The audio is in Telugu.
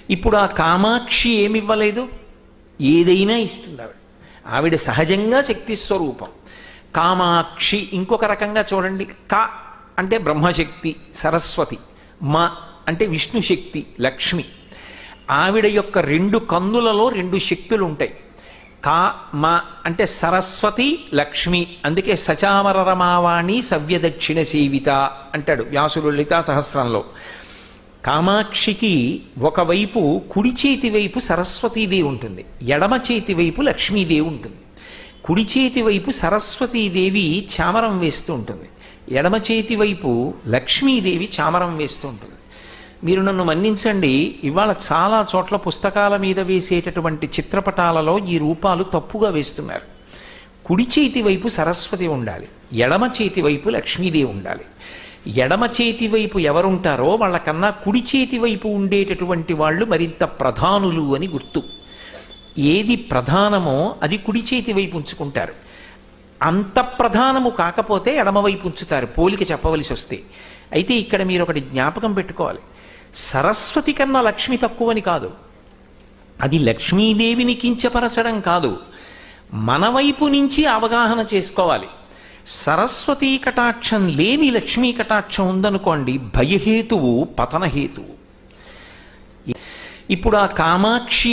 ఇప్పుడు ఆ కామాక్షి ఏమివ్వలేదు? ఏదైనా ఇస్తుంది ఆవిడ. ఆవిడ సహజంగా శక్తి స్వరూపం. కామాక్షి ఇంకొక రకంగా చూడండి. క అంటే బ్రహ్మశక్తి సరస్వతి, మ అంటే విష్ణుశక్తి లక్ష్మి. ఆవిడ యొక్క రెండు కన్నులలో రెండు శక్తులు ఉంటాయి. కా మ అంటే సరస్వతి లక్ష్మి. అందుకే సచామర రమావాణి సవ్యదక్షిణ సేవిత అంటాడు వ్యాసుడు లలితా సహస్రంలో. కామాక్షికి ఒకవైపు కుడి చేతి వైపు సరస్వతీదేవి ఉంటుంది, ఎడమ చేతి వైపు లక్ష్మీదేవి ఉంటుంది. కుడి చేతి వైపు సరస్వతీదేవి చామరం వేస్తూ ఉంటుంది, ఎడమ చేతి వైపు లక్ష్మీదేవి చామరం వేస్తూ ఉంటుంది. మీరు నన్ను మన్నించండి, ఇవాళ చాలా చోట్ల పుస్తకాల మీద వేసేటటువంటి చిత్రపటాలలో ఈ రూపాలు తప్పుగా వేస్తున్నారు. కుడి చేతి వైపు సరస్వతి ఉండాలి, ఎడమ చేతి వైపు లక్ష్మీదేవి ఉండాలి. ఎడమ చేతి వైపు ఎవరుంటారో వాళ్ళకన్నా కుడి చేతి వైపు ఉండేటటువంటి వాళ్ళు మరింత ప్రధానులు అని గుర్తు. ఏది ప్రధానమో అది కుడి చేతి వైపు ఉంచుకుంటారు. అంత ప్రధానము కాకపోతే ఎడమవైపు ఉంచుతారు, పోలిక చెప్పవలసి వస్తే. అయితే ఇక్కడ మీరు ఒకటి జ్ఞాపకం పెట్టుకోవాలి, సరస్వతి కన్నా లక్ష్మి తక్కువని కాదు, అది లక్ష్మీదేవిని కించపరచడం కాదు, మన వైపు నుంచి అవగాహన చేసుకోవాలి. సరస్వతీ కటాక్షం లేని లక్ష్మీ కటాక్షం ఉందనుకోండి, భయహేతువు పతనహేతువు. ఇప్పుడు ఆ కామాక్షి